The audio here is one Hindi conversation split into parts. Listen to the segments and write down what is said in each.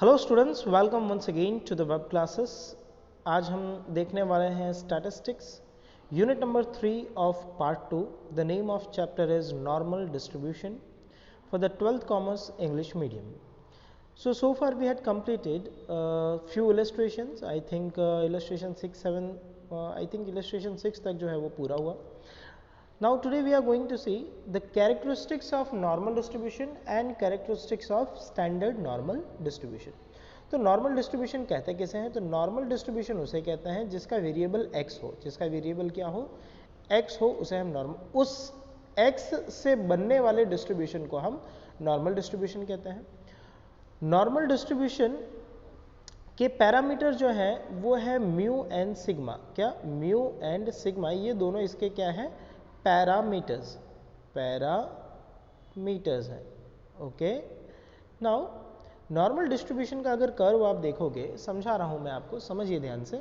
Hello students, welcome once again to the web classes. आज हम देखने वाले हैं statistics unit number 3 of part 2। The name of chapter is normal distribution for the 12th commerce English medium. So far we had completed few illustrations. I think illustration 6 7 I think illustration 6 तक जो है वो पूरा हुआ। Now today we are going to see the characteristics of normal distribution and characteristics of standard normal distribution. तो नॉर्मल डिस्ट्रीब्यूशन कहते किसे हैं? तो नॉर्मल डिस्ट्रीब्यूशन उसे कहते हैं जिसका वेरिएबल x हो, जिसका वेरिएबल क्या हो, x हो, उसे हम नॉर्मल, उस x से बनने वाले डिस्ट्रीब्यूशन को हम नॉर्मल डिस्ट्रीब्यूशन कहते हैं। नॉर्मल डिस्ट्रीब्यूशन के पैरामीटर जो है वो है म्यू एंड सिग्मा। क्या? म्यू एंड सिग्मा, ये दोनों इसके क्या है? पैरामीटर्स हैं। ओके, नाउ नॉर्मल डिस्ट्रीब्यूशन का अगर कर्व आप देखोगे, समझा रहा हूं मैं आपको, समझिए ध्यान से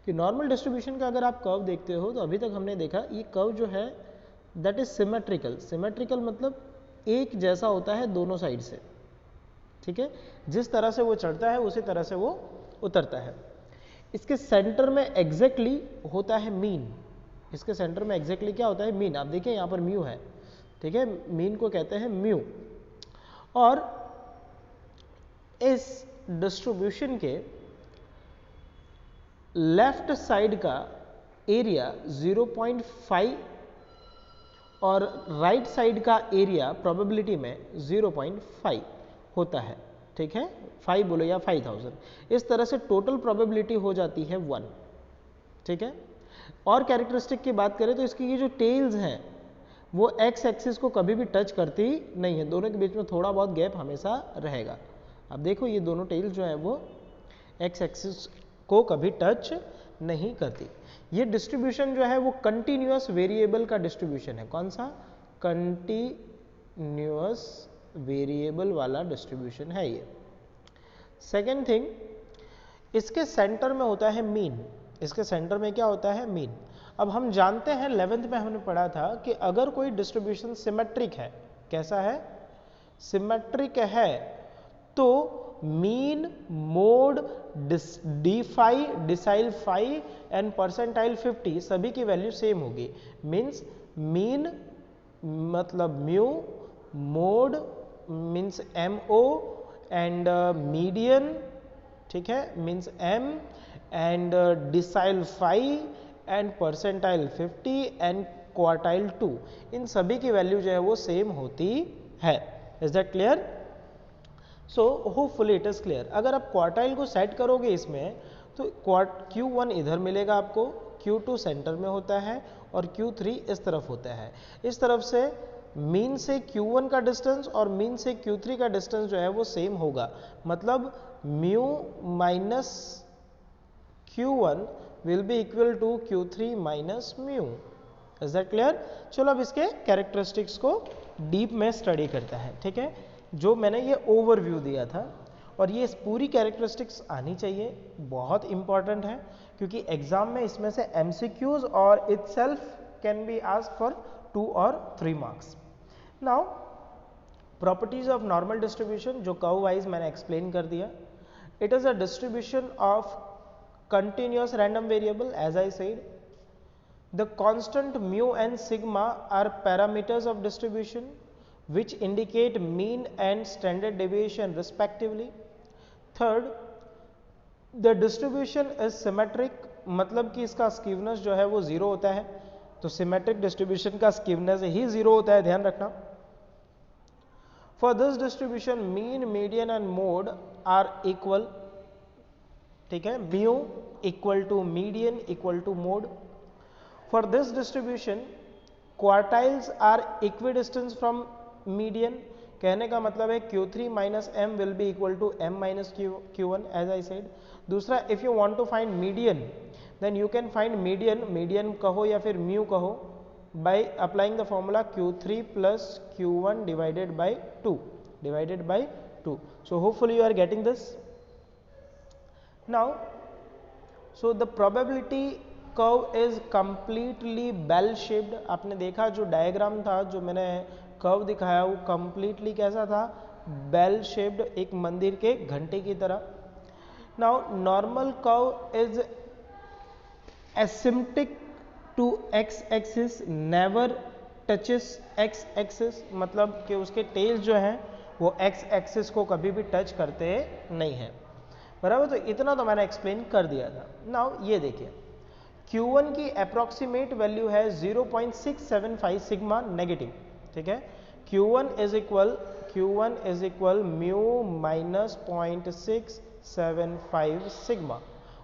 कि नॉर्मल डिस्ट्रीब्यूशन का अगर आप कर्व देखते हो तो अभी तक हमने देखा ये कर्व जो है दैट इज सिमेट्रिकल। सिमेट्रिकल मतलब एक जैसा होता है दोनों साइड से, ठीक है? जिस तरह से वो चढ़ता है उसी तरह से वो उतरता है। इसके सेंटर में एग्जैक्टली होता है मीन। इसके सेंटर में एग्जैक्टली क्या होता है? मीन। आप देखिए यहाँ पर म्यू है, ठीक है? मीन को कहते हैं म्यू। और इस डिस्ट्रीब्यूशन के लेफ्ट साइड का एरिया 0.5 और राइट साइड का एरिया प्रोबेबिलिटी में 0.5 होता है, ठीक है? 5 बोलो या 5000, इस तरह से टोटल प्रोबेबिलिटी हो जाती है 1, ठीक है? और कैरेक्टरिस्टिक की बात करें तो इसकी ये जो टेल्स हैं वो एक्स एक्सिस को कभी भी टच करती नहीं है, दोनों के बीच में थोड़ा बहुत गैप हमेशा रहेगा। अब देखो ये दोनों टेल्स जो है वो एक्स एक्सिस को कभी टच नहीं करती। ये डिस्ट्रीब्यूशन जो है वो कंटिन्यूअस वेरिएबल का डिस्ट्रीब्यूशन है। कौन सा? कंटिन्यूअस वेरिएबल वाला डिस्ट्रीब्यूशन है ये। सेकेंड थिंग, इसके सेंटर में होता है मीन। इसके सेंटर में क्या होता है? मीन। अब हम जानते हैं 11th में हमने पढ़ा था कि अगर कोई डिस्ट्रीब्यूशन सिमेट्रिक है, कैसा है? सिमेट्रिक है, तो mean, mode, D five, decile 5 and percentile 50 सभी की वैल्यू सेम होगी। मीन्स मीन मतलब mu, mode means MO and median, ठीक है, means M and decile 5 and percentile 50 and quartile 2, इन सभी की वैल्यू जो है वो सेम होती है। Is that clear? So hopefully it is clear. अगर आप क्वार्टाइल को सेट करोगे इसमें तो Q1 इधर मिलेगा आपको, Q2 सेंटर में होता है और Q3 इस तरफ होता है। इस तरफ से मीन से Q1 का डिस्टेंस और मीन से Q3 का डिस्टेंस जो है वो सेम होगा, मतलब mu minus Q1 will be equal to Q3 minus mu. Is that clear? चलो अब इसके कैरेक्टरिस्टिक्स को डीप में स्टडी करता है, ठीक है? जो मैंने ये ओवरव्यू दिया था और ये पूरी कैरेक्टरिस्टिक्स आनी चाहिए, बहुत इंपॉर्टेंट है क्योंकि एग्जाम में इसमें से MCQs और itself can be asked for 2 और 3 marks. Now properties of normal distribution जो कर्व वाइज मैंने एक्सप्लेन कर दिया। It is a distribution of continuous random variable, as I said. The constant mu and sigma are parameters of distribution which indicate mean and standard deviation respectively. Third, the distribution is symmetric, मतलब कि इसका skewness जो है वो 0 होता है, तो symmetric distribution का skewness ही 0 होता है, ध्यान रखना। For this distribution mean, median and mode are equal, ठीक है? Mu equal to median equal to mode. For this distribution quartiles are equidistance from median, कहने का मतलब है Q3 minus M will be equal to M minus Q1 as I said. दूसरा, if you want to find median then you can find median कहो या फिर म्यू कहो by applying the formula Q3 plus Q1 divided by 2। So hopefully you are getting this. Now, so the probability curve is completely bell shaped. आपने देखा जो डायग्राम था, जो मैंने कर्व दिखाया वो completely कैसा था? बेल शेप्ड, एक मंदिर के घंटे की तरह। Now normal curve is asymptotic to X axis, never touches X axis, मतलब कि उसके टेल्स जो हैं वो एक्स एक्सिस को कभी भी टच करते नहीं हैं, बराबर। तो इतना तो मैंने एक्सप्लेन कर दिया था। नाउ ये देखिए, Q1 की अप्रोक्सीमेट वैल्यू है 0.675 सिग्मा नेगेटिव, ठीक है। Q1 is equal mu minus 0.675 sigma,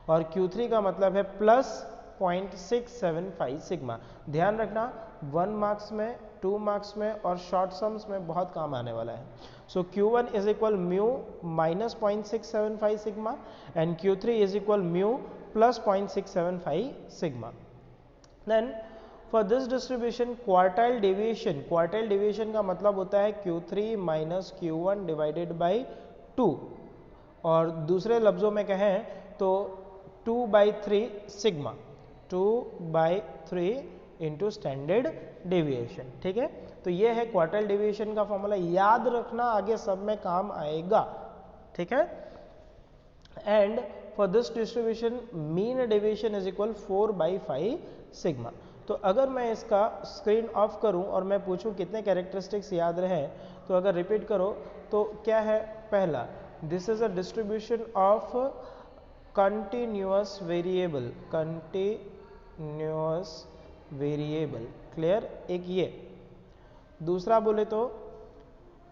और Q3 का मतलब है प्लस 0.675 सिग्मा। ध्यान रखना 1 मार्क्स में, 2 मार्क्स में और शॉर्ट सम्स में बहुत काम आने वाला है। सो Q1 is equal mu minus 0.675 sigma and Q3 is equal mu plus 0.675 sigma. Then for this distribution quartile deviation का मतलब होता है Q3 minus Q1 divided by 2, और दूसरे लफ्जों में कहें तो 2/3 sigma, 2/3 into standard deviation, ठीक है। तो ये है क्वार्टाइल डेविएशन का फॉर्मूला, याद रखना आगे सब में काम आएगा, ठीक है। And for this distribution mean deviation is equal 4/5 sigma। तो अगर मैं इसका स्क्रीन ऑफ करूं और मैं पूछूं कितने कैरेक्टरिस्टिक्स याद रहे, तो अगर रिपीट करो तो क्या है, पहला this is a distribution of continuous variable, clear, एक ये। दूसरा बोले तो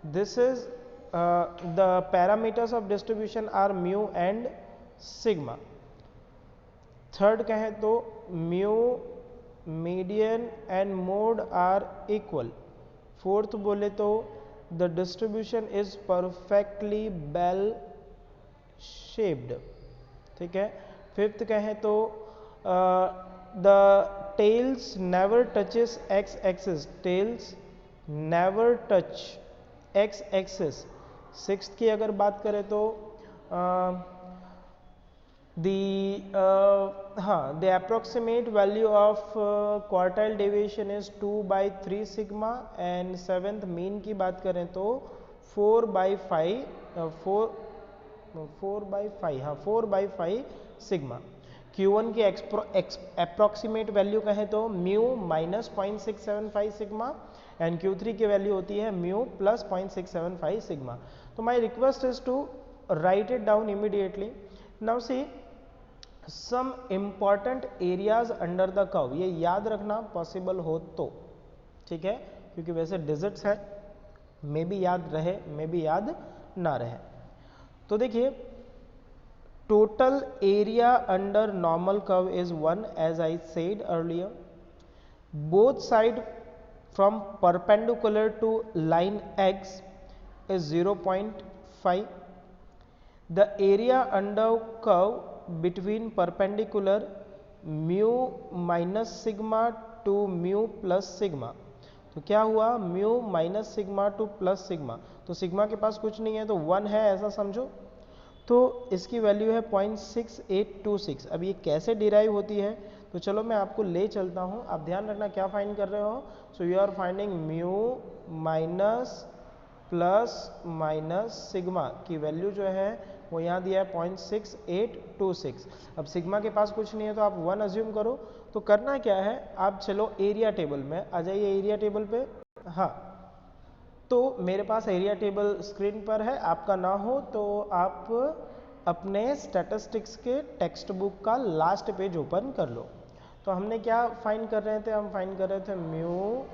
this is the parameters of distribution are mu and sigma. Third कहें तो mu, median and mode are equal. Fourth बोले तो the distribution is perfectly bell shaped, ठीक है। फिफ्थ कहें तो the tails never touches X axis, tails never touch X axis. Sixth की अगर बात करें तो the approximate value of quartile deviation is 2/3 sigma, and seventh mean की बात करें तो 4/5 सिग्मा। Q1 की अप्रोक्सीमेट वैल्यू कहें तो mu minus 0.675 sigma and Q3 की वैल्यू होती है म्यू प्लस 0.675 सिग्मा। तो my request is to write it down immediately. Now see some important areas under the curve, ये याद रखना पॉसिबल हो तो, ठीक है, क्योंकि वैसे डिजिट्स है, मे भी याद रहे मे भी याद ना रहे। तो देखिए total area under normal curve is 1 as I said earlier, both side from perpendicular to line x is 0.5. The area under curve between perpendicular mu minus sigma to mu plus sigma। तो क्या हुआ, mu minus sigma two plus sigma, तो सिग्मा के पास कुछ नहीं है तो 1 है ऐसा समझो, तो इसकी वैल्यू है 0.6826। अब ये कैसे डिराइव होती है, तो चलो मैं आपको ले चलता हूँ। आप ध्यान रखना क्या फाइंड कर रहे हो, so you are finding mu minus plus minus sigma की वैल्यू जो है वो यहाँ दिया है 0.6826। अब सिग्मा के पास कुछ नहीं है तो आप 1 अज्यूम करो। तो करना क्या है, आप चलो एरिया टेबल में आ जाइए, एरिया टेबल पे। हाँ, तो मेरे पास एरिया टेबल स्क्रीन पर है, आपका ना हो तो आप अपने स्टैटिस्टिक्स के टेक्स्ट बुक का लास्ट पेज ओपन कर लो। तो हमने क्या फाइंड कर रहे थे, हम फाइंड कर रहे थे म्यू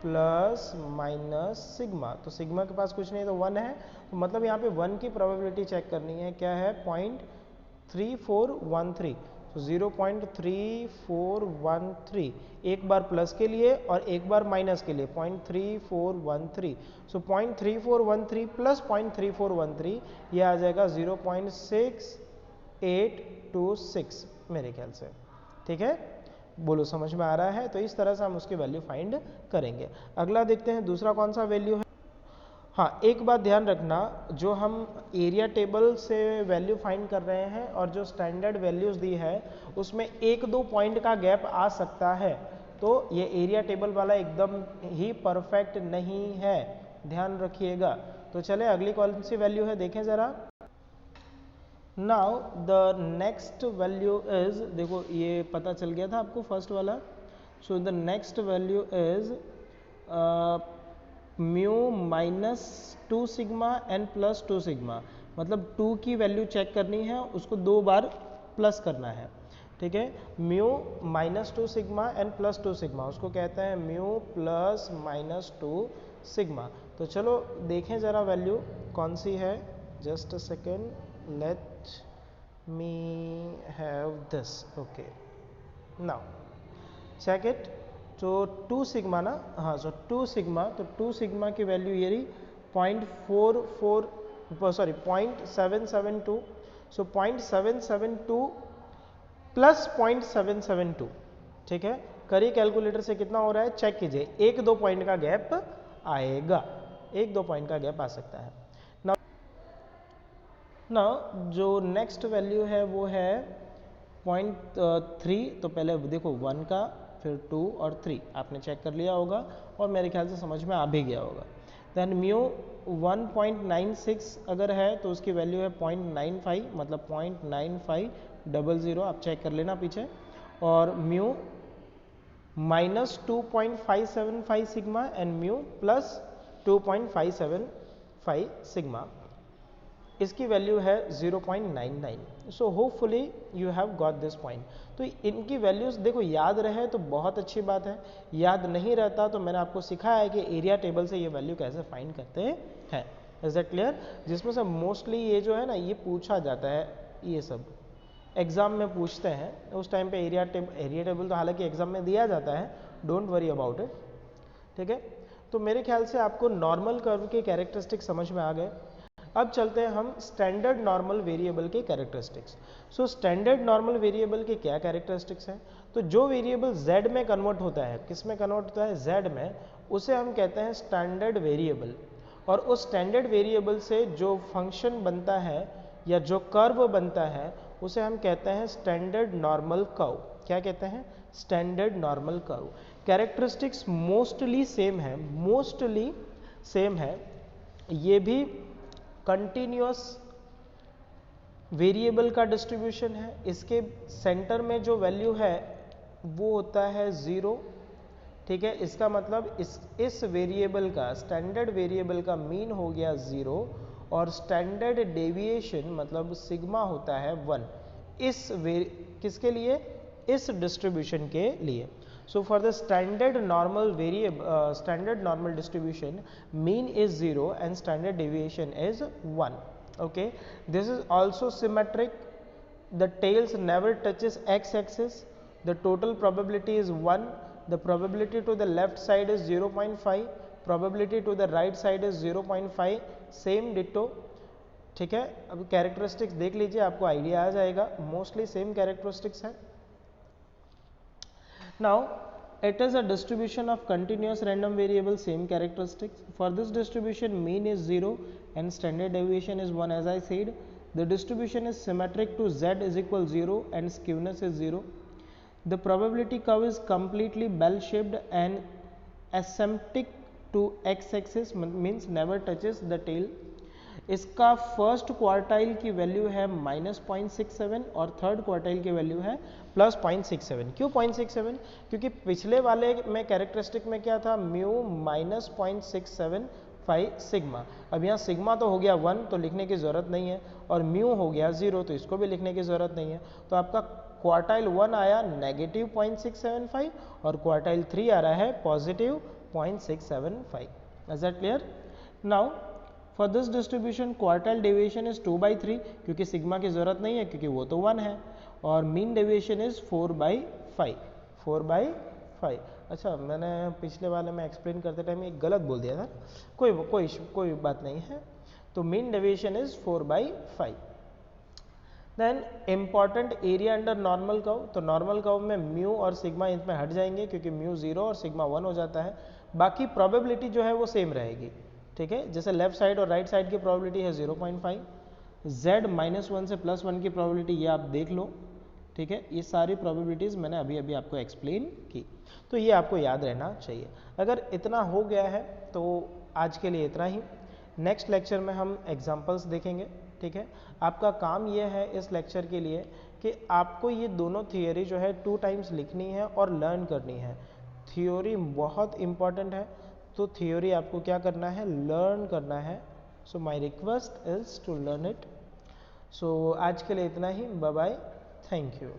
प्लस माइनस सिग्मा। तो सिग्मा के पास कुछ नहीं तो 1 है, तो मतलब यहाँ पे 1 की प्रोबेबिलिटी चेक करनी है, क्या है 0.3413, तो 0.3413 एक बार प्लस के लिए और एक बार माइनस के लिए 0.3413। सो 0.3413 प्लस 0.3413 ये आ जाएगा 0.6826 मेरे ख्याल से, ठीक है। बोलो समझ में आ रहा है, तो इस तरह से हम उसकी वैल्यू फाइंड करेंगे। अगला देखते हैं दूसरा कौन सा वैल्यू है। हाँ, एक बात ध्यान रखना, जो हम एरिया टेबल से वैल्यू फाइंड कर रहे हैं और जो स्टैंडर्ड वैल्यूज दी है उसमें 1-2 पॉइंट का गैप आ सकता है, तो ये एरिया टेबल वाला एकदम ही परफेक्ट नहीं है, ध्यान रखिएगा। तो तो चले अगली कौन सी वैल्यू है देखें ज़रा। Now the next value is, देखो ये पता चल गया था आपको फर्स्ट वाला। So the next value is mu minus 2 sigma and plus 2 sigma, मतलब 2 की वैल्यू चेक करनी है, उसको 2 बार प्लस करना है, ठीक है। Mu minus 2 sigma and plus 2 sigma, उसको कहते हैं म्यू प्लस माइनस 2 सिग्मा। तो चलो देखें ज़रा वैल्यू कौन सी है, just a second, let me have this, okay now check it. तो 2 सिग्मा ना, हाँ सो 2 सिग्मा, तो 2 सिग्मा की वैल्यू ये रही 0.772, सो 0.772 प्लस 0.772, ठीक है। करिए कैलकुलेटर से कितना हो रहा है चेक कीजिए, 1-2 पॉइंट का गैप आएगा, 1-2 पॉइंट का गैप आ सकता है ना। जो नेक्स्ट वैल्यू है वो है 0.3, तो पहले देखो 1 का, फिर 2 और 3 आपने चेक कर लिया होगा और मेरे ख्याल से समझ में आ भी गया होगा। देन म्यू 1.96 अगर है तो उसकी वैल्यू है 0.95, मतलब 0.9500, आप चेक कर लेना पीछे। और mu minus 2.575 sigma and mu plus 2.575 sigma, इसकी वैल्यू है 0.99। सो hopefully you have got this point. तो इनकी वैल्यूज देखो याद रहे तो बहुत अच्छी बात है, याद नहीं रहता तो मैंने आपको सिखाया है कि एरिया टेबल से ये वैल्यू कैसे फाइंड करते हैं। Is that clear? जिसमें से मोस्टली ये जो है ना ये पूछा जाता है, ये सब एग्जाम में पूछते हैं, उस टाइम पे एरिया टेबल तो हालांकि एग्जाम में दिया जाता है, डोंट वरी अबाउट इट, ठीक है। तो मेरे ख्याल से आपको नॉर्मल कर्व के कैरेक्टरिस्टिक समझ में आ गए। अब चलते हैं हम स्टैंडर्ड नॉर्मल वेरिएबल के characteristics. So standard normal variable के क्या कैरेक्टरिस्टिक्स हैं? तो जो वेरिएबल z में कन्वर्ट होता है, किस में कन्वर्ट होता है? z में, उसे हम कहते हैं स्टैंडर्ड वेरिएबल। और उस स्टैंडर्ड वेरिएबल से जो फंक्शन बनता है या जो कर्व बनता है उसे हम कहते हैं स्टैंडर्ड नॉर्मल कर्व। क्या कहते हैं? Standard normal curve. Characteristics mostly same है, मोस्टली सेम है। ये भी कंटिन्यूअस वेरिएबल का डिस्ट्रीब्यूशन है, इसके सेंटर में जो वैल्यू है वो होता है 0, ठीक है। इसका मतलब इस वेरिएबल का, स्टैंडर्ड वेरिएबल का मीन हो गया 0 और स्टैंडर्ड डेविएशन मतलब सिग्मा होता है 1। किसके लिए? इस डिस्ट्रीब्यूशन के लिए। So for the standard normal distribution, mean is 0 and standard deviation is 1. Okay, this is also symmetric. The tails never touches x-axis. The total probability is 1. The probability to the left side is 0.5. Probability to the right side is 0.5. Same ditto. ठीक है। अब कैरेक्टरिस्टिक्स देख लीजिए, आपको आइडिया आ जाएगा, मोस्टली सेम कैरेक्टरिस्टिक्स है। Now it is a distribution of continuous random variable, same characteristics. For this distribution mean is 0 and standard deviation is 1 as I said. The distribution is symmetric to z is equal 0 and skewness is 0. The probability curve is completely bell shaped and asymptotic to x-axis, means never touches the tail. इसका फर्स्ट क्वार्टाइल की वैल्यू है -0.67 और थर्ड क्वार्टाइल की वैल्यू है +0.67। क्यों 0.67? क्योंकि पिछले वाले में कैरेक्टरिस्टिक में क्या था? Mu -0.675 sigma. अब यहाँ सिग्मा तो हो गया 1 तो लिखने की ज़रूरत नहीं है, और म्यू हो गया 0 तो इसको भी लिखने की ज़रूरत नहीं है। तो आपका क्वार्टाइल 1 आया -0.675 और क्वार्टाइल 3 आ रहा है +0.675। Is that clear? Now for this distribution quartile deviation is 2/3, क्योंकि सिग्मा की जरूरत नहीं है क्योंकि वो तो 1 है, और मीन डेविएशन इज 4/5। अच्छा, मैंने पिछले वाले में एक्सप्लेन करते टाइम एक गलत बोल दिया था, कोई बात नहीं है। तो mean deviation is 4/5। Then important area under normal curve. तो नॉर्मल कर्व में म्यू और सिग्मा इसमें हट जाएंगे क्योंकि म्यू 0 और सिग्मा 1 हो जाता है। बाकी प्रोबेबिलिटी जो है वो सेम रहेगी, ठीक है। जैसे लेफ्ट साइड और राइट साइड की प्रोबेबिलिटी है 0.5, z -1 से +1 की प्रोबेबिलिटी ये आप देख लो, ठीक है। ये सारी प्रोबेबिलिटीज़ मैंने अभी आपको एक्सप्लेन की, तो ये आपको याद रहना चाहिए। अगर इतना हो गया है तो आज के लिए इतना ही। नेक्स्ट लेक्चर में हम एग्जांपल्स देखेंगे, ठीक है। आपका काम ये है इस लेक्चर के लिए कि आपको ये दोनों थियोरी जो है 2 टाइम्स लिखनी है और लर्न करनी है। थियोरी बहुत इंपॉर्टेंट है, तो थियोरी आपको क्या करना है, लर्न करना है। So my request is to learn it. So आज के लिए इतना ही, बाय बाय, थैंक यू।